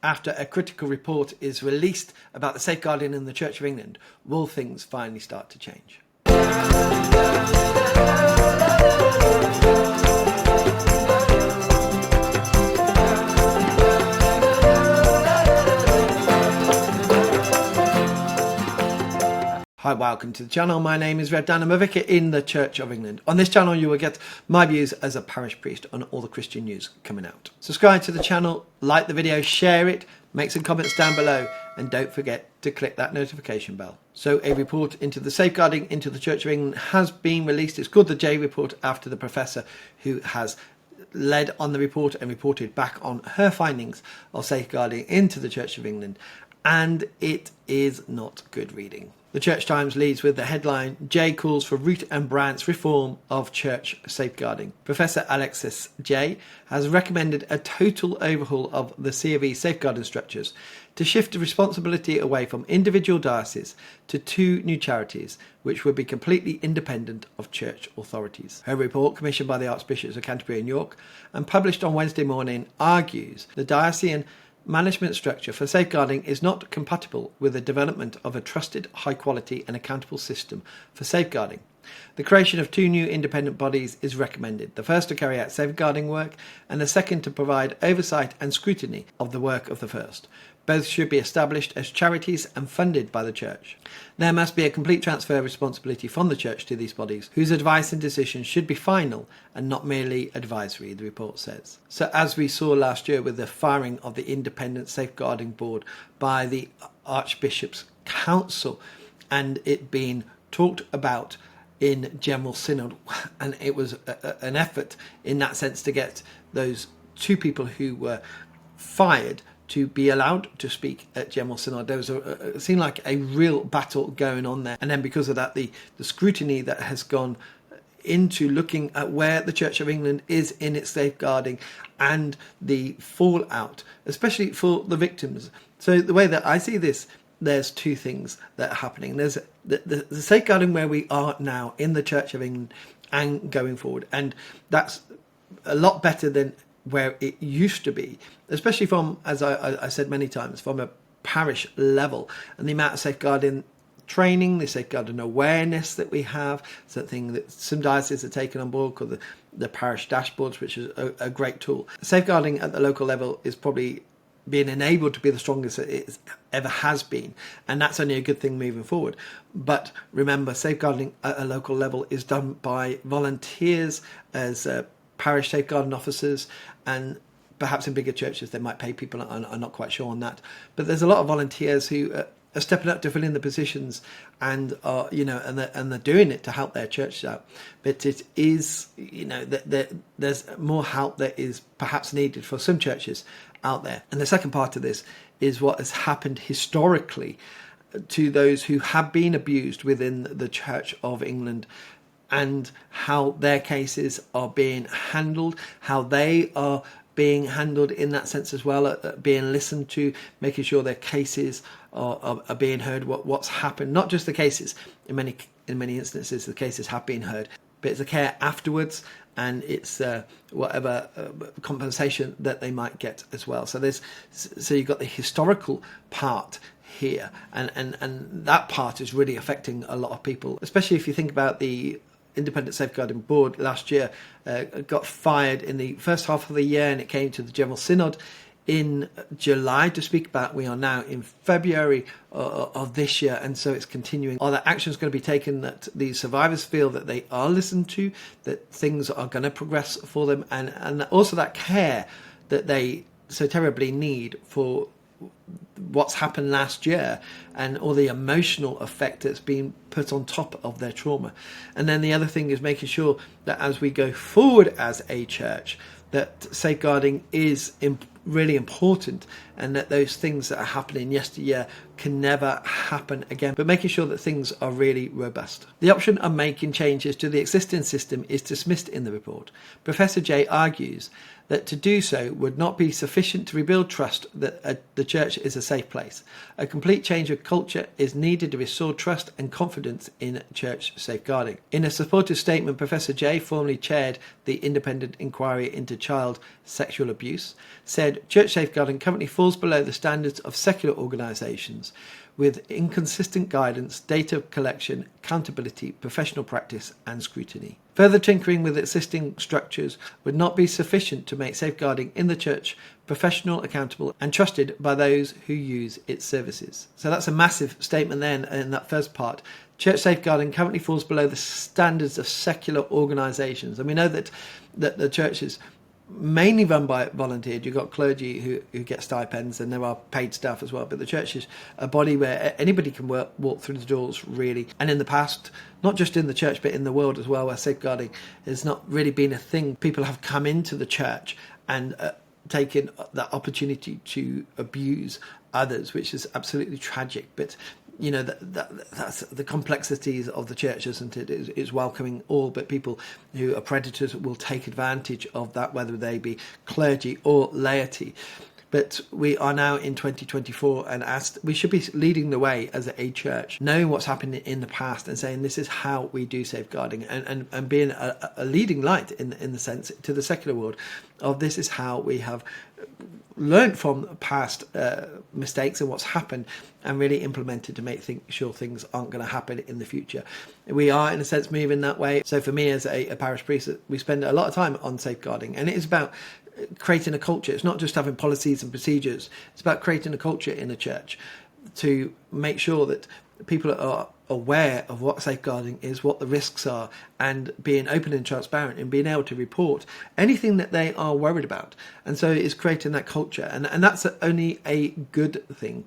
After a critical report is released about the safeguarding in the Church of England, will things finally start to change? Hi, welcome to the channel. My name is Rev Dan. I'm a vicar in the Church of England. On this channel you will get my views as a parish priest on all the Christian news coming out. Subscribe to the channel, like the video, share it, make some comments down below, and don't forget to click that notification bell. So a report into the safeguarding into the Church of England has been released. It's called the J report, after the professor who has led on the report and reported back on her findings of safeguarding into the Church of England, and it is not good reading. The Church Times leads with the headline, J calls for root and branch reform of church safeguarding. Professor Alexis J has recommended a total overhaul of the C of E safeguarding structures to shift the responsibility away from individual dioceses to two new charities, which would be completely independent of church authorities. Her report, commissioned by the Archbishops of Canterbury and York and published on Wednesday morning, argues the diocesan management structure for safeguarding is not compatible with the development of a trusted, high quality and accountable system for safeguarding. The creation of two new independent bodies is recommended, the first to carry out safeguarding work and the second to provide oversight and scrutiny of the work of the first. Both should be established as charities and funded by the Church. There must be a complete transfer of responsibility from the Church to these bodies, whose advice and decisions should be final and not merely advisory, the report says. So as we saw last year with the firing of the Independent Safeguarding Board by the Archbishop's Council and it being talked about in General Synod, and it was an effort in that sense to get those two people who were fired to be allowed to speak at General Synod. There was it seemed like a real battle going on there. And then because of that, the scrutiny that has gone into looking at where the Church of England is in its safeguarding and the fallout, especially for the victims. So the way that I see this, there's two things that are happening. There's the safeguarding where we are now in the Church of England and going forward. And that's a lot better than where it used to be, especially from, as I said many times, from a parish level, and the amount of safeguarding training, the safeguarding awareness that we have, something that some dioceses are taking on board called the parish dashboards, which is a great tool. Safeguarding at the local level is probably being enabled to be the strongest it ever has been, and that's only a good thing moving forward. But remember, safeguarding at a local level is done by volunteers as parish safeguarding officers, and perhaps in bigger churches they might pay people. I'm not quite sure on that, but there's a lot of volunteers who are stepping up to fill in the positions and are, and they're doing it to help their churches out. But it is, there's more help that is perhaps needed for some churches out there. And the second part of this is what has happened historically to those who have been abused within the Church of England, and how their cases are being handled, how they are being handled in that sense as well, being listened to, making sure their cases are being heard, what's happened, not just the cases. In many instances, the cases have been heard, but it's the care afterwards, and it's whatever compensation that they might get as well. So you've got the historical part here, and that part is really affecting a lot of people, especially if you think about the Independent Safeguarding Board last year got fired in the first half of the year, and it came to the General Synod in July to speak about. We are now in February of this year, and so it's continuing. Are there actions going to be taken that the survivors feel that they are listened to, that things are going to progress for them, and also that care that they so terribly need for what's happened last year and all the emotional effect that's been put on top of their trauma. And then the other thing is making sure that as we go forward as a church, that safeguarding is really important, and that those things that are happening yesteryear can never happen again, but making sure that things are really robust. The option of making changes to the existing system is dismissed in the report. Professor J argues that to do so would not be sufficient to rebuild trust that the church is a safe place. A complete change of culture is needed to restore trust and confidence in church safeguarding. In a supportive statement, Professor J, formerly chaired the independent inquiry into child sexual abuse, said church safeguarding currently falls below the standards of secular organisations, with inconsistent guidance, data collection, accountability, professional practice and scrutiny. Further tinkering with existing structures would not be sufficient to make safeguarding in the church professional, accountable and trusted by those who use its services. So that's a massive statement then in that first part. Church safeguarding currently falls below the standards of secular organisations. And we know that the church is mainly run by volunteers. You've got clergy who get stipends, and there are paid staff as well. But the church is a body where anybody can walk through the doors, really. And in the past, not just in the church, but in the world as well, where safeguarding has not really been a thing. People have come into the church and taken that opportunity to abuse others, which is absolutely tragic. But you know, that's the complexities of the church, isn't it? It's welcoming all, but people who are predators will take advantage of that, whether they be clergy or laity. But we are now in 2024, and we should be leading the way as a church, knowing what's happened in the past and saying this is how we do safeguarding, and being a leading light in the sense to the secular world of this is how we have learned from past mistakes and what's happened, and really implemented to make sure things aren't going to happen in the future. We are, in a sense, moving that way. So for me as a parish priest, we spend a lot of time on safeguarding, and it is about creating a culture. It's not just having policies and procedures. It's about creating a culture in the church to make sure that people are aware of what safeguarding is, what the risks are, and being open and transparent and being able to report anything that they are worried about. And so it's creating that culture, and that's only a good thing.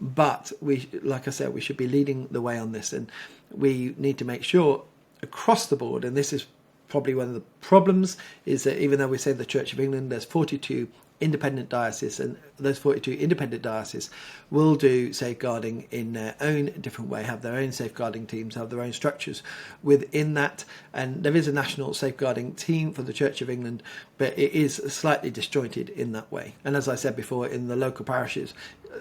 But we, like I said, we should be leading the way on this, and we need to make sure across the board, and this is probably one of the problems, is that even though we say the Church of England, there's 42 independent dioceses, and those 42 independent dioceses will do safeguarding in their own different way, have their own safeguarding teams, have their own structures within that. And there is a national safeguarding team for the Church of England, but it is slightly disjointed in that way. And as I said before, in the local parishes,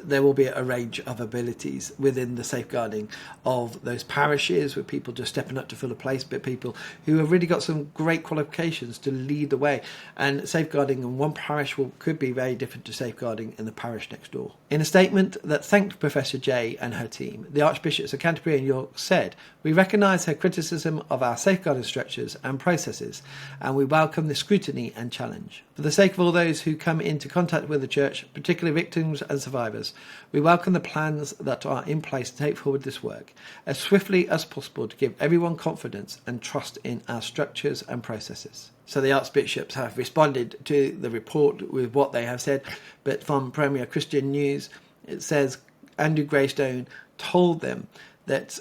there will be a range of abilities within the safeguarding of those parishes, with people just stepping up to fill a place, but people who have really got some great qualifications to lead the way. And safeguarding in one parish could be very different to safeguarding in the parish next door. In a statement that thanked Professor J and her team, the Archbishops of Canterbury and York said, "We recognise her criticism of our safeguarding structures and processes, and we welcome the scrutiny and challenge. For the sake of all those who come into contact with the Church, particularly victims and survivors, we welcome the plans that are in place to take forward this work as swiftly as possible to give everyone confidence and trust in our structures and processes." So the Archbishops have responded to the report with what they have said, but from Premier Christian News, it says Andrew Greystone told them that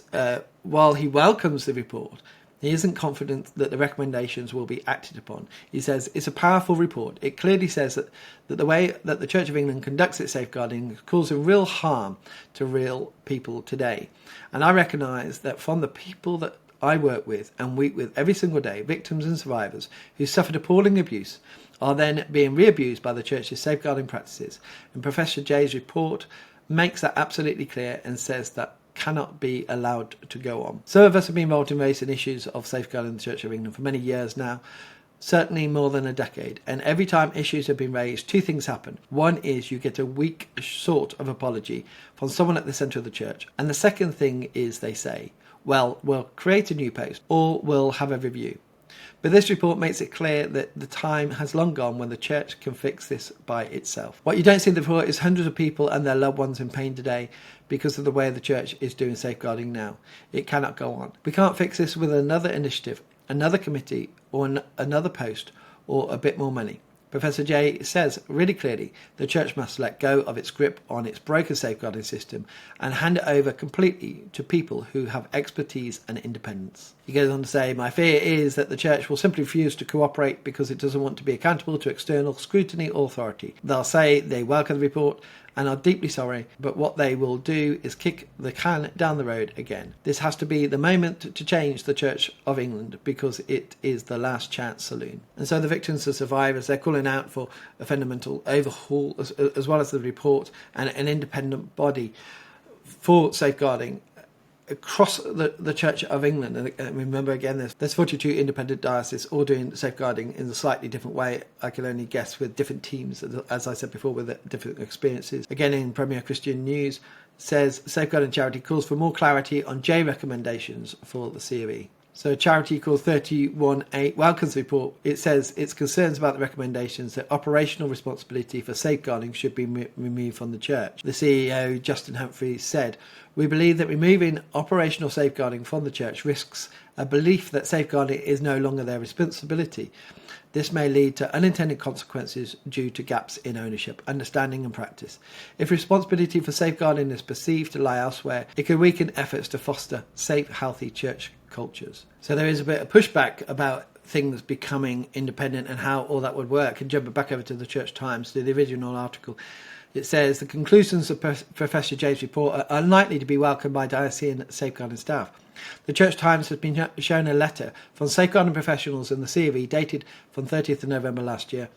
while he welcomes the report, he isn't confident that the recommendations will be acted upon. He says it's a powerful report. It clearly says that the way that the Church of England conducts its safeguarding is causing real harm to real people today. And I recognise that from the people that I work with and weep with every single day, victims and survivors who suffered appalling abuse are then being re-abused by the Church's safeguarding practices. And Professor J's report makes that absolutely clear and says that cannot be allowed to go on. Some of us have been involved in raising issues of safeguarding the Church of England for many years now, certainly more than a decade. And every time issues have been raised, two things happen. One is you get a weak sort of apology from someone at the centre of the church. And the second thing is they say, well, we'll create a new post or we'll have a review. But this report makes it clear that the time has long gone when the church can fix this by itself. What you don't see in the report is hundreds of people and their loved ones in pain today because of the way the church is doing safeguarding now. It cannot go on. We can't fix this with another initiative, another committee, or another post, or a bit more money. Professor J says really clearly the church must let go of its grip on its broken safeguarding system and hand it over completely to people who have expertise and independence. He goes on to say, "My fear is that the church will simply refuse to cooperate because it doesn't want to be accountable to external scrutiny or authority. They'll say they welcome the report and are deeply sorry, but what they will do is kick the can down the road again. This has to be the moment to change the Church of England, because it is the last chance saloon. And so the victims and survivors, they're calling out for a fundamental overhaul, as well as the report and an independent body for safeguarding across the Church of England. And remember again, there's 42 independent dioceses all doing safeguarding in a slightly different way. I can only guess, with different teams, as I said before, with different experiences. Again, in Premier Christian News, says Safeguarding Charity calls for more clarity on J recommendations for the COE. So Charity Call 318 welcomes the report. It says its concerns about the recommendations that operational responsibility for safeguarding should be removed from the church. The CEO, Justin Humphrey, said, "We believe that removing operational safeguarding from the church risks a belief that safeguarding is no longer their responsibility. This may lead to unintended consequences due to gaps in ownership, understanding and practice. If responsibility for safeguarding is perceived to lie elsewhere, it could weaken efforts to foster safe, healthy church cultures." So there is a bit of pushback about things becoming independent and how all that would work. And jumping back over to the Church Times, to the original article, it says the conclusions of Professor Jay's report are unlikely to be welcomed by diocesan safeguarding staff. The Church Times has been shown a letter from safeguarding professionals in the COE dated from 30th of November last year,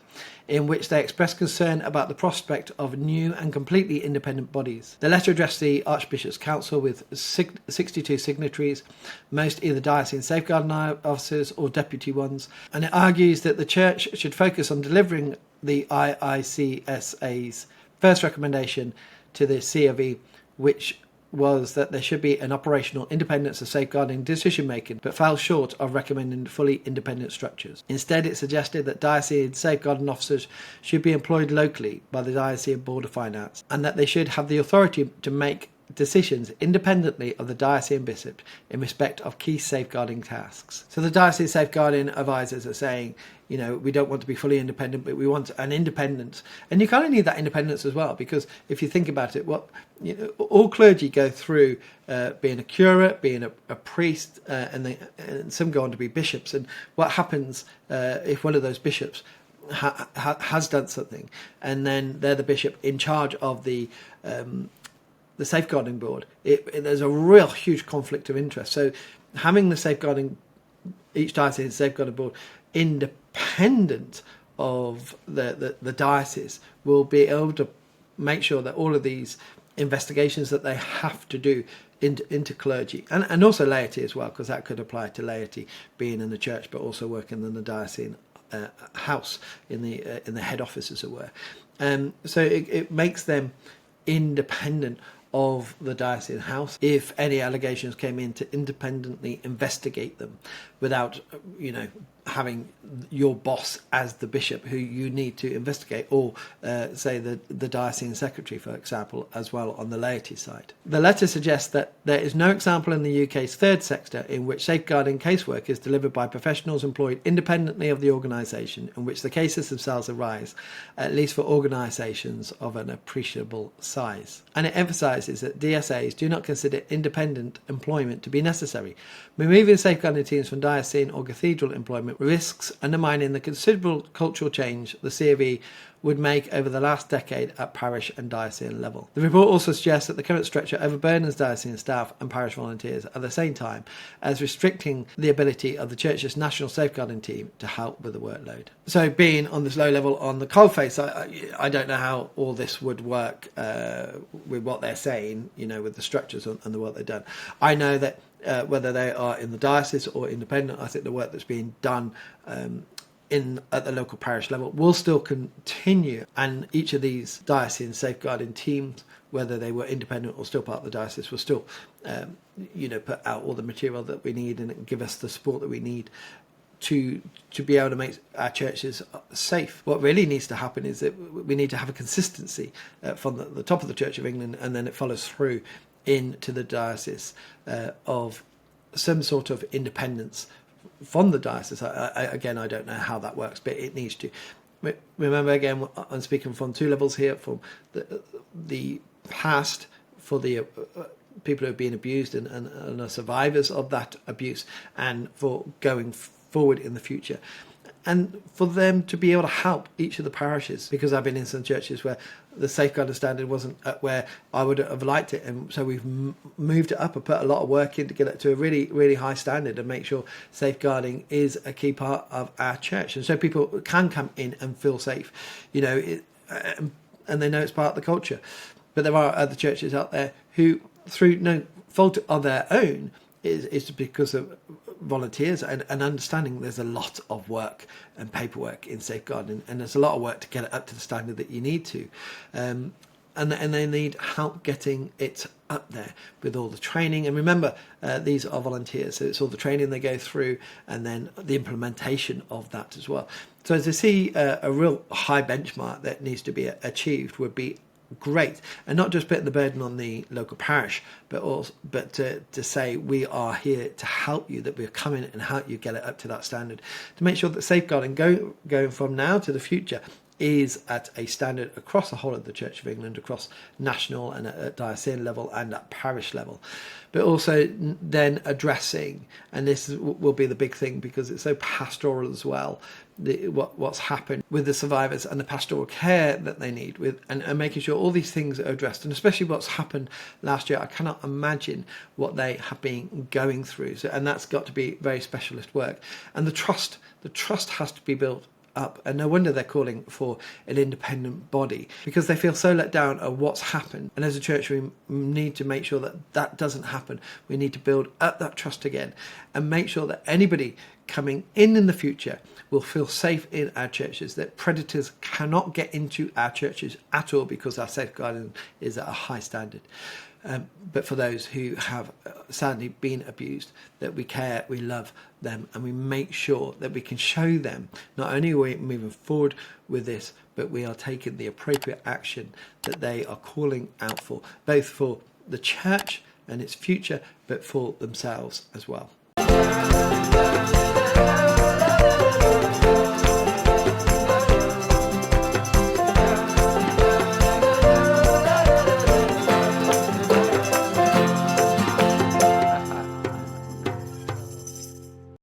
in which they expressed concern about the prospect of new and completely independent bodies. The letter addressed the Archbishop's Council with 62 signatories, most either diocesan safeguarding officers or deputy ones, and it argues that the Church should focus on delivering the IICSA's first recommendation to the COE, which was that there should be an operational independence of safeguarding decision making, but fell short of recommending fully independent structures. Instead, it suggested that diocesan safeguarding officers should be employed locally by the Diocesan Board of Finance, and that they should have the authority to make decisions independently of the diocesan bishop in respect of key safeguarding tasks. So the diocesan safeguarding advisors are saying, we don't want to be fully independent, but we want an independence. And you kind of need that independence as well, because if you think about it, all clergy go through being a curate, being a priest, and some go on to be bishops. And what happens if one of those bishops has done something, and then they're the bishop in charge of the safeguarding board? There's a real huge conflict of interest. So having each diocese safeguarding board independent of the diocese will be able to make sure that all of these investigations that they have to do into clergy and also laity as well, because that could apply to laity being in the church but also working in the diocesan house in the head office, as it were. So it makes them independent of the diocesan house if any allegations came in, to independently investigate them without having your boss as the bishop who you need to investigate, or say the diocesan secretary, for example, as well on the laity side. The letter suggests that there is no example in the UK's third sector in which safeguarding casework is delivered by professionals employed independently of the organisation in which the cases themselves arise, at least for organisations of an appreciable size. And it emphasises that DSAs do not consider independent employment to be necessary. Removing safeguarding teams from diocesan or cathedral employment risks undermining the considerable cultural change the COE would make over the last decade at parish and diocesan level. The report also suggests that the current structure overburdens diocesan staff and parish volunteers at the same time as restricting the ability of the Church's national safeguarding team to help with the workload. So being on this low level on the coalface, I don't know how all this would work with what they're saying, with the structures and the work they've done. I know that whether they are in the diocese or independent, I think the work that's being done at the local parish level will still continue, and each of these diocesan safeguarding teams, whether they were independent or still part of the diocese, will still put out all the material that we need and give us the support that we need to be able to make our churches safe. What really needs to happen is that we need to have a consistency from the top of the Church of England, and then it follows through into the diocese of some sort of independence from the diocese. I don't know how that works, but it needs to. Remember, again, I'm speaking from two levels here: from the past, for the people who have been abused and are survivors of that abuse, and for going forward in the future. and for them to be able to help each of the parishes, because I've been in some churches where the safeguarding standard wasn't at where I would have liked it, and so we've moved it up and put a lot of work in to get it to a really, really high standard and make sure safeguarding is a key part of our church, and so people can come in and feel safe, and they know it's part of the culture. But there are other churches out there who, through no fault of their own, is because of volunteers and understanding there's a lot of work and paperwork in safeguarding, and there's a lot of work to get it up to the standard that you need to, and they need help getting it up there with all the training. And remember, these are volunteers, so it's all the training they go through and then the implementation of that as well. So to see a real high benchmark that needs to be achieved would be great, and not just putting the burden on the local parish, but to say we are here to help you, that we're coming and help you get it up to that standard, to make sure that safeguarding going from now to the future is at a standard across the whole of the Church of England, across national and at diocesan level and at parish level. But also then addressing, and this will be the big thing because it's so pastoral as well, what's happened with the survivors and the pastoral care that they need, and making sure all these things are addressed, and especially what's happened last year. I cannot imagine what they have been going through. So, and that's got to be very specialist work. And the trust has to be built up, and no wonder they're calling for an independent body, because they feel so let down at what's happened. And as a church, we need to make sure that doesn't happen. We need to build up that trust again and make sure that anybody coming in the future will feel safe in our churches, that predators cannot get into our churches at all because our safeguarding is at a high standard. But for those who have sadly been abused, that we care, we love them, and we make sure that we can show them not only are we moving forward with this, but we are taking the appropriate action that they are calling out for, both for the church and its future, but for themselves as well.